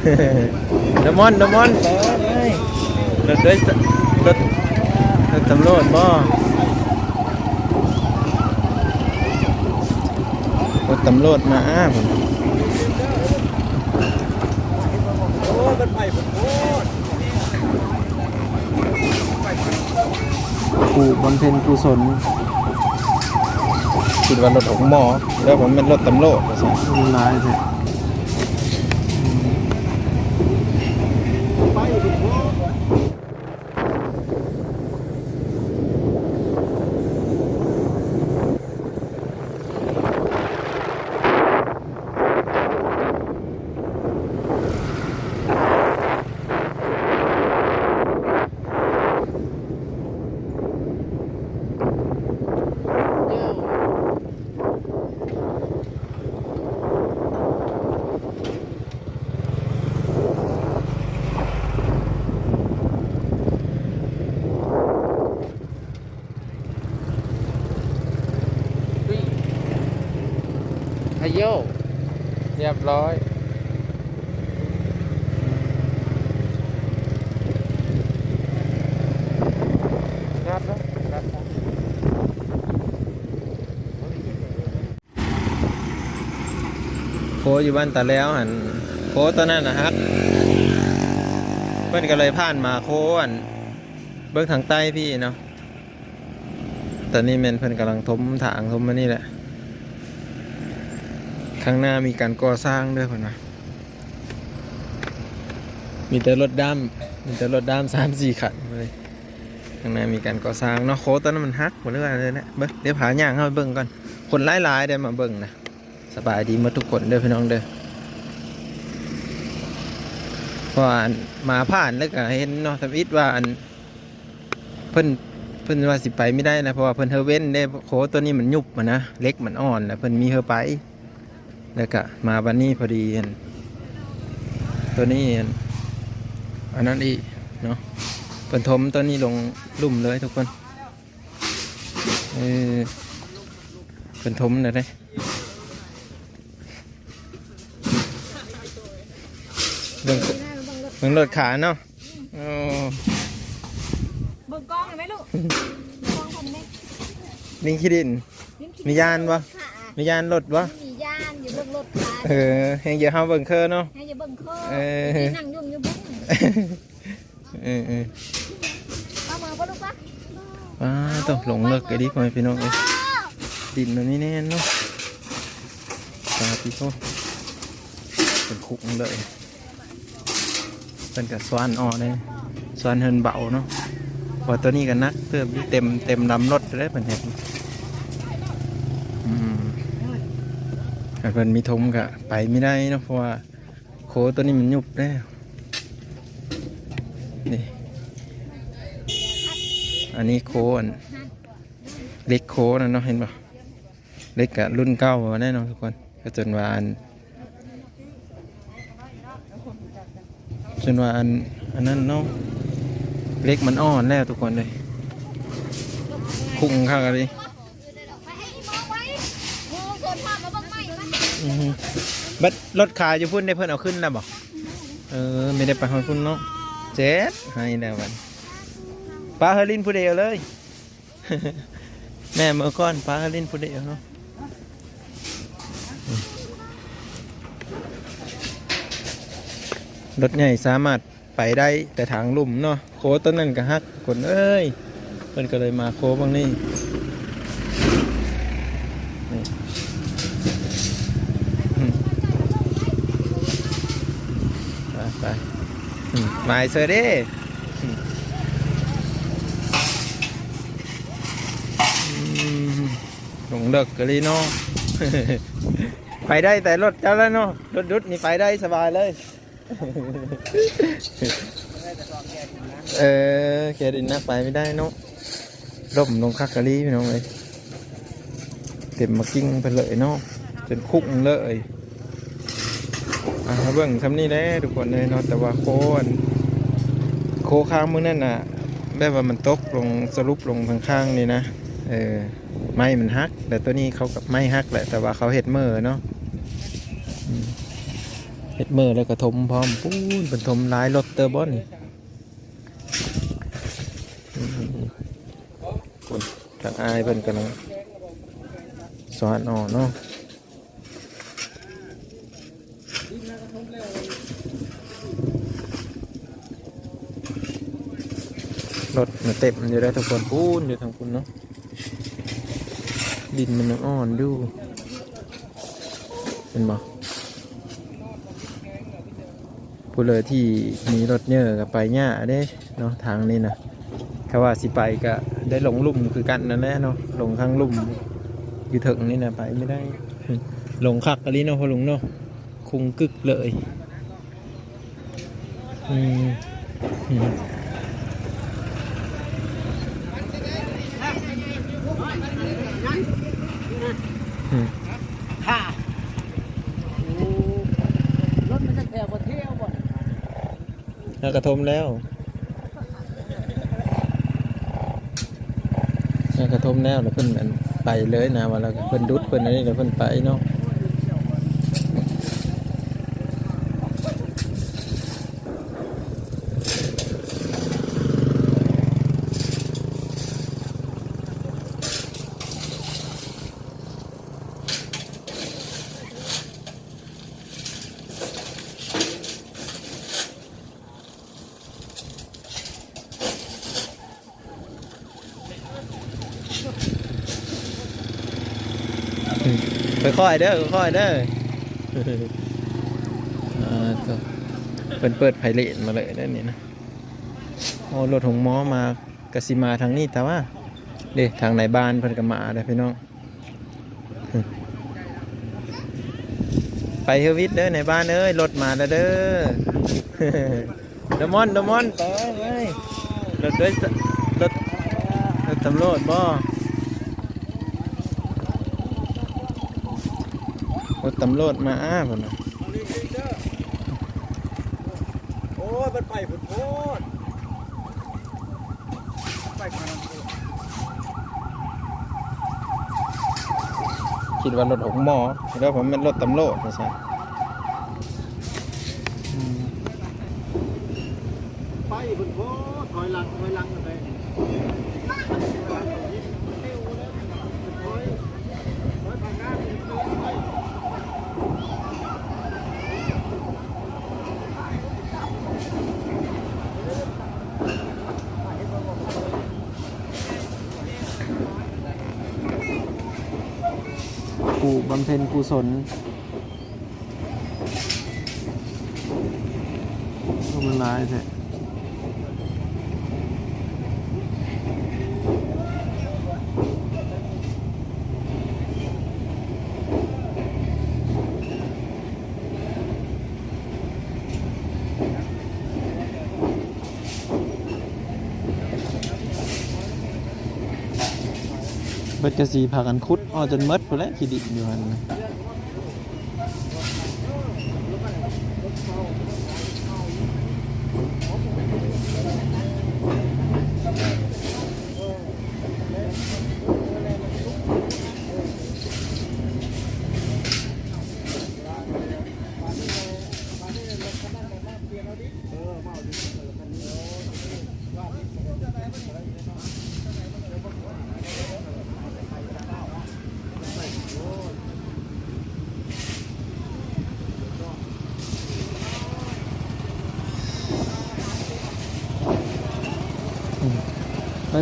เดมอนเดมอนไปรถด้วยรถรถตำรวจบ่รถตำรวจมาผมกูบำเพ็ญกุศลคิดว่ารถของหมอแล้วผมเป็นรถตำรวจใช่ไหมร้ายใช่พะโยเรียบร้อยงัดแล้วงัดโคอยู่บ้านตาแล้วหันโคตอนนั้นนะครับเพื่อนก็เลยผ่านมาโคอันเบื้องทางใต้พี่เนาะตอนนี้เมนเพื่อนกำลังทมถางทมมานี่แหละข้างหน้ามีการก่อสร้างด้วยคนนะมีแต่รถด้าม3-4 คันเลยข้างหน้ามีการก่อสร้างเนาะโค้ดตอนนั้นมันฮักหมดเลยนะเดี๋ยวผาย่างเข้าไปเบิ่งก่อนคนหลายๆได้มาเบิ่งนะสบายดีหมดทุกคนเด้อพี่น้องเด้อเพราะมาผ่านแล้วก็เห็นเนาะทำอิฐว่าอันเพิ่นว่าสิไปไม่ได้นะเพราะว่าเพิ่นเฮอเว้นได้โค้ดตัวนี้มันยุบมานะเล็กมันอ่อนแล้วเพิ่นมีเฮอไปแล้วก็มาวันนี้พอดีตัวนี้อันนั้นอีกเนาะเป็นทมตัวนี้ลงลุ่มเลยทุกคนเป็นทมเลยได้เบิ่งรถขาเนาะเบิ่งกล้องเห็นไหมลูกกล้องผมเนี่ยลิงขี้ดินมียานวะมียานรถวะมียานอยู่เบิ่งรถขาแหงเยอะห้าเบิ่งเคอเนาะให้อย่าเบิ่งเคอนั่งยุ่งอยู่บุ้งเอามาปะลูกปะต้องหลงเลิกไอ้ดิพ่อพี่น้องเอ้ยดินตรงนี้แน่นเนาะตาพี่โตเป็นคุกเลยเป็นกับสวานอ่อเลยสวานเฮินเบาเนาะพอตัวนี้กันนักเติมเต็มลำรถเลยเป็นเห็นแต่เพิ่นมีทมกะไปไม่ได้เนาะเพราะว่าโคตัวนี้มันยุบแล้วนี่อันนี้โคอันเล็กโคนะเนาะเห็นป่ะเล็กกะรุ่นเก้าแน่นอนทุกคนก็จนว่าอันนั้นเนาะเล็กมันอ่อนแล้วทุกคนเลยคุ้งข้างกันดิบัดรถขายอยู่พุ่นได้เพิ่นเอาขึ้นแล้วบอกไม่ได้ไปหอยพุ่นเนาะเจ็ดให้แล้ววันปลาเฮลินผู้เดียวเลย แม่เมื่อก่อนปลาเฮลินผู้เดียวเนาะรถใหญ่สามารถไปได้แต่ทางลุ่มเนาะโค้ต้นนั่นก็ฮักคนเอ้ยเพิ่นก็เลยมาโค้บางนี่ไปมาเซอร์เด้หลงเด็กกันเลยเนาะ ไปได้แต่รถเจ้าแล้วเนาะรถดุดนี่ไปได้สบายเลย แกดินนักไปไม่ได้เนาะร่มลงคักกะลีพี่น้องเลยเต็มมากิ้งไปเลยเนาะจนคุกเลยเบิ่งทำนี่แหละทุกคนเลยเนาะแต่ว่าโคข้างมือนั่นน่ะแบบว่ามันตกลงสรุปลงข้างๆนี่นะไม้มันฮักแต่ตัวนี้เขากับไม้ฮักแหละแต่ว่าเขาเห็ดเมื่อเนาะ ฮ็ดมือแล้วก็ถมพร้อมปูนเป็นถมหลายรถเตอร์บอนนี่คนทางอายเพิ่นกำลังสอนออกเนาะรถมันเต็มอยู่ได้ทุกคนปูนอยู่ทางคุณเนาะดินมันอ่อนดูเห็นบ่ผู้เลยที่มีรถเยอะกับไปหญ้าเด้เนาะทางนี้นะถ้าว่าสิไปก็ได้ลงลุ่มคือกันนั่นแหละเนาะลงข้างลุ่มอยู่ถึงนี่นะไปไม่ได้ลงคักกันลีเนาะพอลุงเนาะคุงกึกเลยอืมอืมอืม ค่ะรถมันจะแถวเที่ยวบ่ กระทมแล้วกระทมแล้วแล้วเพิ่นอันไปเลยนะว่าแล้วเพิ่นดุดเพิ่นอันนี้แล้วเพิ่นไปเนาะค่อยๆเด้อค่อยๆเด้อก็เพิ่นเปิดไพเรตมาเลยได้นี่นะโอ้รถของหมอมากสิมาทางนี้แต่ว่าเด้ทางไหนบ้านเพิ่นก็มาเด้อพี่น้องไปเฮวิทเด้อในบ้านเอ้ยรถมาแล้วเด้อเดมอนไปเอ้ยรถด้วยรถตำรวจบ่รถตำรวจมาพุ่นน่ะ โอ้ยมันไปผุดโพดไปมา คิดว่ารถของหมอแล้วผมเป็นรถตำรวจนะใช่ ไปผุดโพดถอยหลังกันไปผู้บำเพ็ญกุศลก็มันร้ายแท้เบิดกระสีพากันคุดอ้อจนมดไปแล้วขี้ดินอยู่หันนะ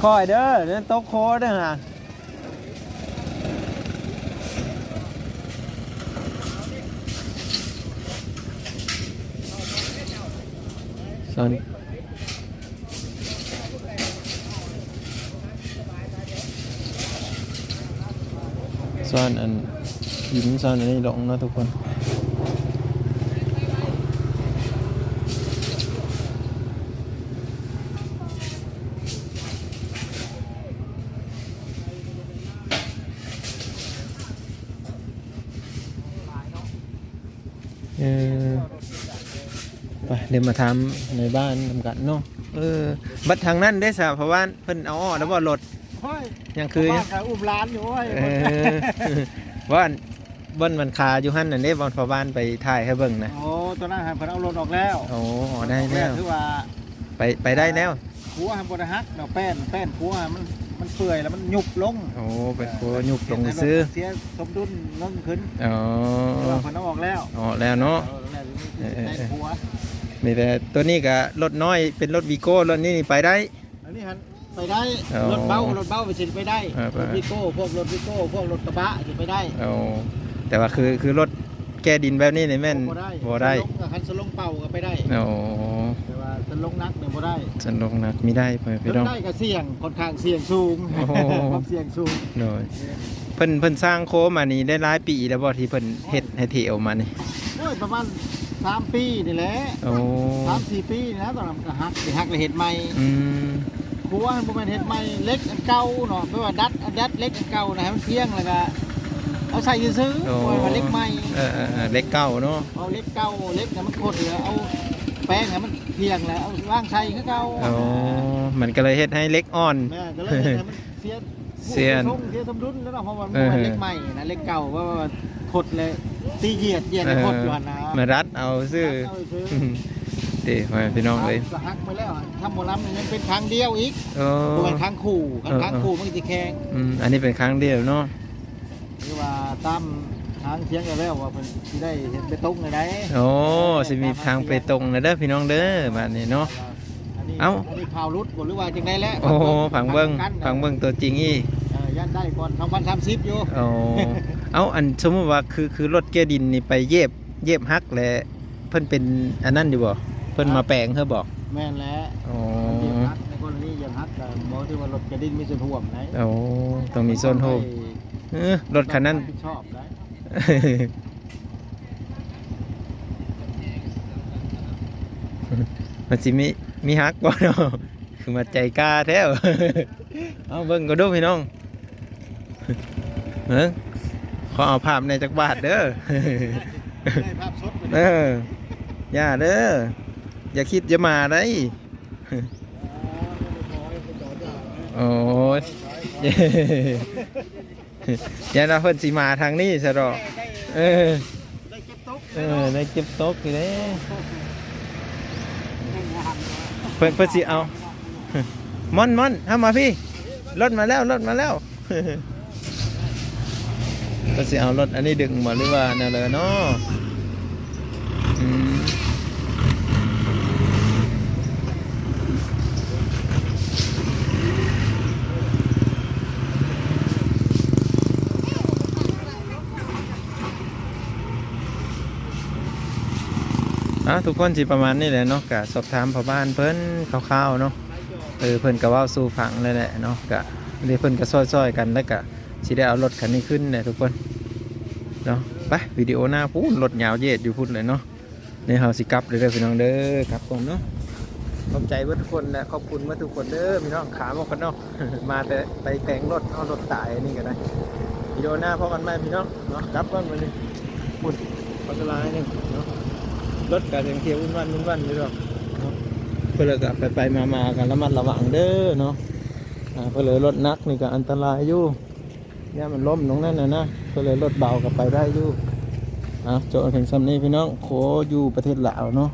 ค่อยๆเด้อเดินตกโค้ดเด้อฮะซ้อนอันหินซ้อนอันนี้ลงนะทุกคนไปเดี๋ยวมาทำในบ้านทำกันเนาะบัดทางนั้นได้สะเพราะว่าเพิ่นเอาออกแล้วบ่รถยังคือ บ้านขายอุ้มร้านอยู่เว้ย ว่า บอนมันคาอยู่หั่นน่ะเด้บอนพอบ้านไปถ่ายให้เบิ่งนะ โอ้ตอนนั้นหันเพิ่นเอารถออกแล้ว โอ้ได้แล้ว คือว่า ไปได้แล้ว หัวหันบ่ได้ฮักเนาะแป้นหัวมันเปื่อยแล้วมันยุบลง โอ้เป็นโคยุบลงซื้อ เสียสมดุลลงขึ้น อ๋อ คือว่าเพิ่นเอาออกแล้ว อ๋อแล้วเนาะ แต่หัว มีแต่ตัวนี้ก็รถน้อยเป็นรถวีโก้รถนี้นี่ไปได้ อันนี้หันไปได้ อ๋อ รถเบาไปสิไปได้ ไป รถวิโก้พวกรถวิโก้พวกรถกระบะสิไปได้ เอาแต่ว่าคือรถแก้ดินแบบนี้นี่แม่นบ่ได้ สลงกับคันสลงเป่าก็ไปได้ โอ้ แต่ว่าสลงนักเนี่ยบ่ได้ ฉันลงนักมีได้เพิ่นพี่น้อง ได้ก็เสี่ยงค่อนข้างเสี่ยงสูง โอ้โห ความเสี่ยงสูง โดยเพิ่นสร้างโค้มานี่ได้หลายปีแล้วบ่ที่เพิ่นเฮ็ดให้เที่ยวมานี่ โอ้ยประมาณ3 ปีนี่แหละ โอ้ 3-4 ปีนี่นะตอนนั้นก็ฮักเลยเฮ็ดใหม่ อืม หัวมันบ่แม่นเฮ็ดใหม่เล็กอันเก่าเนาะแปลว่าดัดเล็กอันเก่านะให้มันเพียงแล้วก็เอาใส่ซื้อๆบ่ว่าเล็กใหม่ เล็กเก่าเนาะ เอาเล็กเก่าเล็กเนี่ยมันโคตรเหลือเอาแป้งเนี่ยมันเพียงแล้วเอาว่างใส่คือเก่า โอ้มันก็เลยเฮ็ดให้เล็กอ่อน แม่ก็เลยเฮ็ดให้มันเสีย เสีย ทรงเสียสมดุลแล้วเนาะเพราะว่ามันเป็นเล็กใหม่นะเล็กเก่าว่าโคตรเลยตีเหยียดโคตรอยู่หั่นนะ มารัดเอาซื้อ เอาซื้อ เด้มาพี่น้องเลย ก็หักไปแล้วทำหมอลำนี่มันเป็นครั้งเดียวอีก โอ้ บ่เป็นครั้งคู่ครั้งคู่มันจะแข่ง อันนี้เป็นครั้งเดียวเนาะ คือว่าตามทางเสียงกันแล้วว่าเพิ่นสิได้เห็นไปตรงเลยได้ โอ้สิมีทางไปตรงนะเด้อพี่น้องเด้อบัดนี้เนาะ เอ้า อันนี้ข่าวรุดบ่หรือว่าจังได๋แล้ว โอ้ผังเบิ่งตัวจริงอี ยันได้ก่อน2030อยู่ โอ้เอาอันสมมุติว่าคือรถแก้ดินนี่ไปเย็บฮักแหละเพิ่นเป็นอันนั้นอยู่บ่เพิ่นมาแปลงเฮาบ่ แม่นแล้ว โอ้ เหยียบฮักในกรณีเหยียบฮักก็บ่ที่ว่ารถกระดินมีส่วนร่วมไหน โอ้ต้องมีโซนโฮมรถคันนั้น รับผิดชอบได้ มันสิมีฮักบ่เนาะคือมาใจกล้าแท้ เอาเบิ่งก็ดูพี่น้องขอเอาภาพในจักบาทเด้อ ได้ภาพสดไป เออย่าเด้ออย่าคิดจะมาได้โอ้ย อย่าเราเพิ่นสิมาทางนี้ซะดอกเออ ได้เก็บตก ได้เก็บตกอยู่เด้เพิ่นสิเอาม่อนเข้ามาพี่รถมาแล้วเพิ่นสิเอารถอันนี้ดึงมาหรือว่าแนวเลยเนาะอืมทุกคนสิประมาณนี้แหละเนาะกะสอบถามพ่อบ้านเพิ่นคร่าวๆเนาะเพิ่นก็เว้าสู่ฟังเลยแหละเนาะกะเดี๋ยวเพิ่นก็ซอยๆกันแล้วก็สิได้เอารถคันนี้ขึ้นเนี่ยทุกคนเนาะไปวิดีโอหน้าพูนรถยาวเย็ดอยู่พุ่นเลยเนาะนี่เฮาสิกลับเด้อพี่น้องเด้อกลับผมเนาะขอบใจเบิดทุกคนและขอบคุณเบิดทุกคนเด้อพี่น้องขาหมอกกันเนาะ มาแต่ไปแต่งรถเอารถตายนี่ก็ได้วิดีโอหน้าพอกันไหมพี่น้องเนาะกลับก่อนมาเลยพุ่นอันตรายนึงเนาะรถก็ยังเที่ยววุ่นวันอยู่ดอกเนาะเพื่อก็ไปมากันระมัดระวังเด้อเนาะเพื่อเลยรถนักนี่ก็อันตรายอยู่เนี่ยมันล้มตรงนั้นนะเพื่อเลยรถเบาก็ไปได้อยู่โจทย์ถึงซ้ำนี้พี่น้องโคอยู่ประเทศลาวเนาะ